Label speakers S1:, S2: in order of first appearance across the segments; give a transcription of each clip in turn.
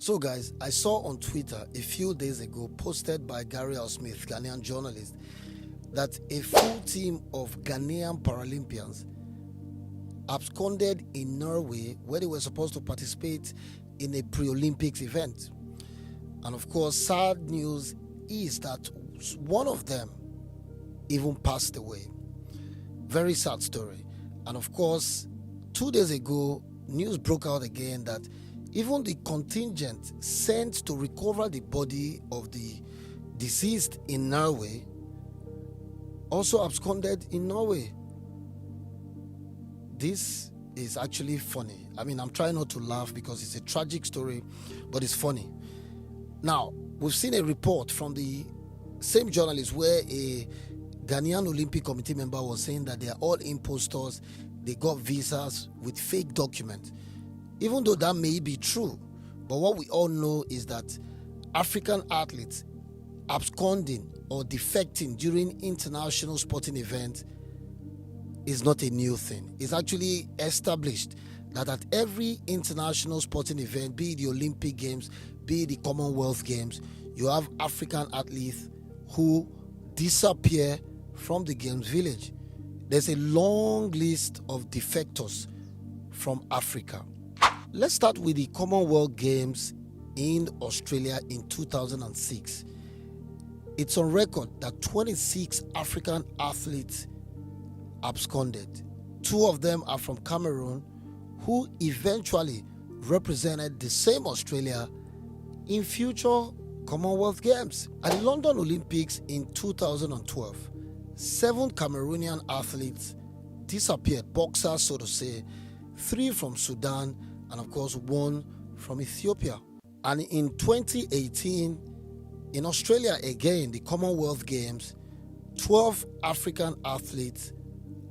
S1: So guys, I saw on Twitter a few days ago, posted by Gary Smith, Ghanaian journalist, that a full team of Ghanaian Paralympians absconded in Norway where they were supposed to participate in a pre-Olympics event. And of course, sad news is that one of them even passed away. Very sad story. And of course, 2 days ago, news broke out again that even the contingent sent to recover the body of the deceased in Norway also absconded in Norway. This is actually funny. I mean, I'm trying not to laugh because it's a tragic story, but it's funny. Now, we've seen a report from the same journalist where a Ghanaian Olympic Committee member was saying that they are all imposters. They got visas with fake documents. Even though that may be true, but what we all know is that African athletes absconding or defecting during international sporting events is not a new thing. It's actually established that at every international sporting event, be it the Olympic Games, be it the Commonwealth Games, you have African athletes who disappear from the Games village. There's a long list of defectors from Africa. Let's start with the Commonwealth Games in Australia in 2006. It's on record that 26 African athletes absconded. 2 of them are from Cameroon, who eventually represented the same Australia in future Commonwealth Games. At the London Olympics in 2012, 7 Cameroonian athletes disappeared, boxers so to say, 3 from Sudan, and of course 1 from Ethiopia. And in 2018, in Australia again, the Commonwealth Games, 12 African athletes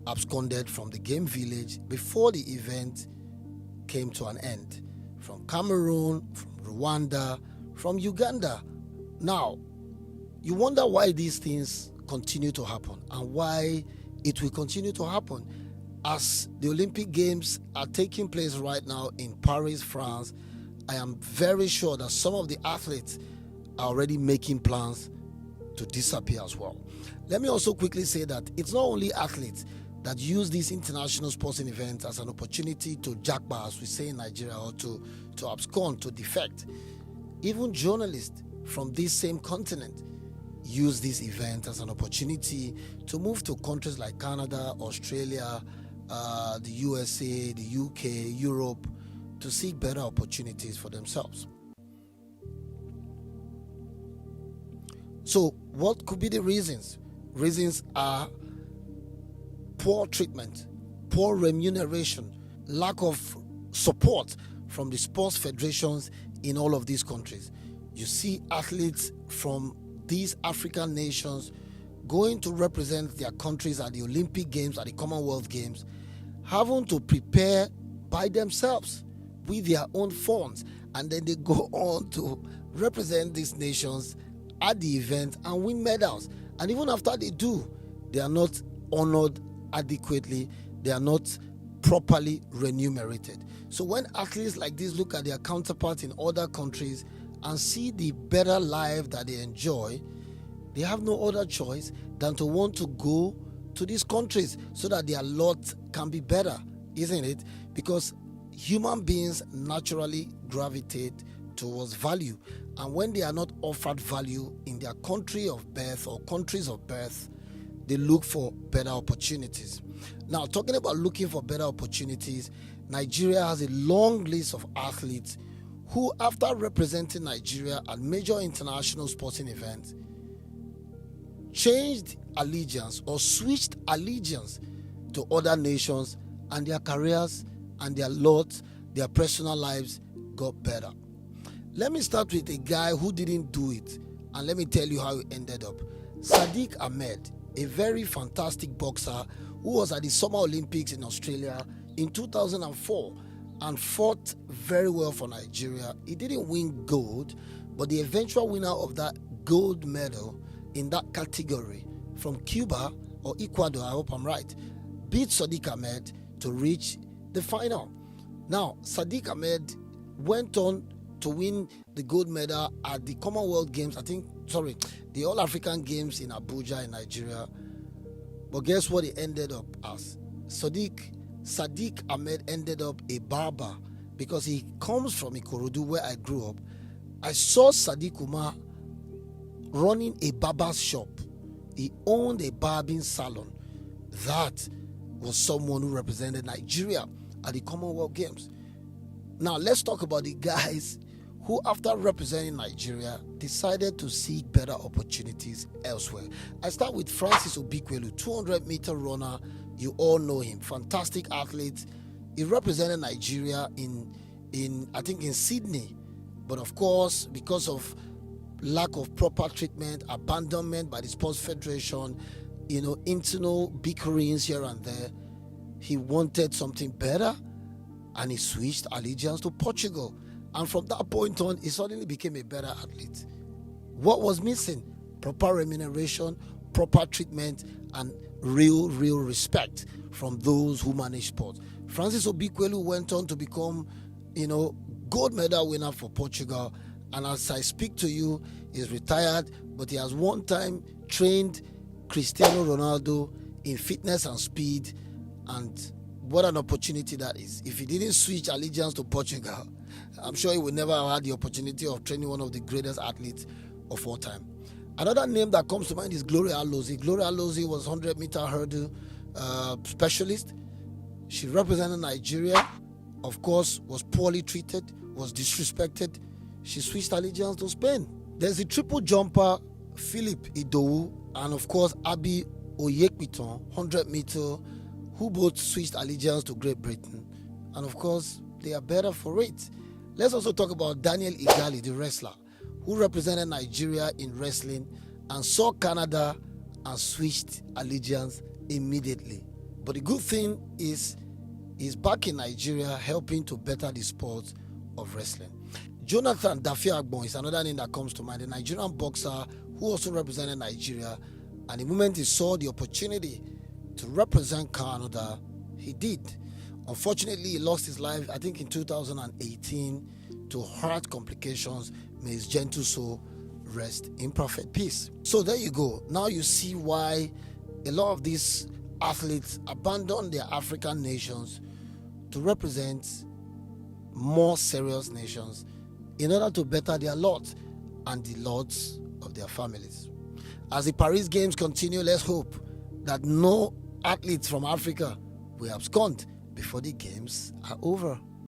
S1: absconded from the game village before the event came to an end. From Cameroon, from Rwanda, from Uganda. Now, you wonder why these things continue to happen and why it will continue to happen. As the Olympic Games are taking place right now in Paris, France, I am very sure that some of the athletes are already making plans to disappear as well. Let me also quickly say that it's not only athletes that use these international sporting events as an opportunity to jackpot, as we say in Nigeria, or to abscond, to defect. Even journalists from this same continent use this event as an opportunity to move to countries like Canada, Australia, the USA, the UK, Europe, to seek better opportunities for themselves. So what could be the reasons? Reasons are poor treatment, poor remuneration, lack of support from the sports federations in all of these countries. You see athletes from these African nations going to represent their countries at the Olympic Games, at the Commonwealth Games, having to prepare by themselves with their own funds, and then they go on to represent these nations at the event and win medals. And even after they do, they are not honored adequately, they are not properly remunerated. So when athletes like this look at their counterparts in other countries and see the better life that they enjoy, they have no other choice than to want to go to these countries so that their lot can be better, isn't it? Because human beings naturally gravitate towards value, and when they are not offered value in their country of birth or countries of birth, they look for better opportunities. Now, talking about looking for better opportunities, Nigeria has a long list of athletes who, after representing Nigeria at major international sporting events, changed allegiance or switched allegiance to other nations, and their careers and their lot, their personal lives got better. Let me start with a guy who didn't do it, and let me tell you how it ended up. Sadiq Ahmed, a very fantastic boxer who was at the Summer Olympics in Australia in 2004 and fought very well for Nigeria. He didn't win gold, but the eventual winner of that gold medal in that category from Cuba or Ecuador, I hope I'm right, beat Sadiq Ahmed to reach the final. Now, Sadiq Ahmed went on to win the gold medal at the Commonwealth Games, the All African Games in Abuja in Nigeria. But guess what he ended up as? Sadiq Ahmed ended up a barber because he comes from Ikorodu, where I grew up. I saw Sadiq Umar running a barber's shop. He owned a barbing salon. That was someone who represented Nigeria at the Commonwealth Games. Now let's talk about the guys who, after representing Nigeria, decided to seek better opportunities elsewhere. I start with Francis Obikwelu, 200-meter runner. You all know him, fantastic athlete. He represented Nigeria in Sydney, but of course, because of lack of proper treatment, abandonment by the Sports Federation, internal bickerings here and there, he wanted something better, and he switched allegiance to Portugal. And from that point on, he suddenly became a better athlete. What was missing? Proper remuneration, proper treatment, and real respect from those who manage sport. Francis Obikwelu went on to become, gold medal winner for Portugal. And as I speak to you, he's retired, but he has one time trained Cristiano Ronaldo in fitness and speed. And what an opportunity that is. If he didn't switch allegiance to Portugal, I'm sure he would never have had the opportunity of training one of the greatest athletes of all time. Another name that comes to mind is Gloria Alozie. Gloria Alozie was 100-meter hurdle specialist. She represented Nigeria, of course, was poorly treated, was disrespected. She switched allegiance to Spain. There's the triple jumper, Philip Idowu, and of course, Abi Oyekpiton, 100-meter, who both switched allegiance to Great Britain. And of course, they are better for it. Let's also talk about Daniel Igali, the wrestler, who represented Nigeria in wrestling and saw Canada and switched allegiance immediately. But the good thing is he's back in Nigeria helping to better the sport of wrestling. Jonathan Daffy-Agbon is another name that comes to mind, a Nigerian boxer who also represented Nigeria. And the moment he saw the opportunity to represent Canada, he did. Unfortunately, he lost his life, I think in 2018, to heart complications. May his gentle soul rest in perfect peace. So there you go. Now you see why a lot of these athletes abandon their African nations to represent more serious nations in order to better their lot and the lots of their families. As the Paris Games continue, let's hope that no athletes from Africa will abscond before the games are over.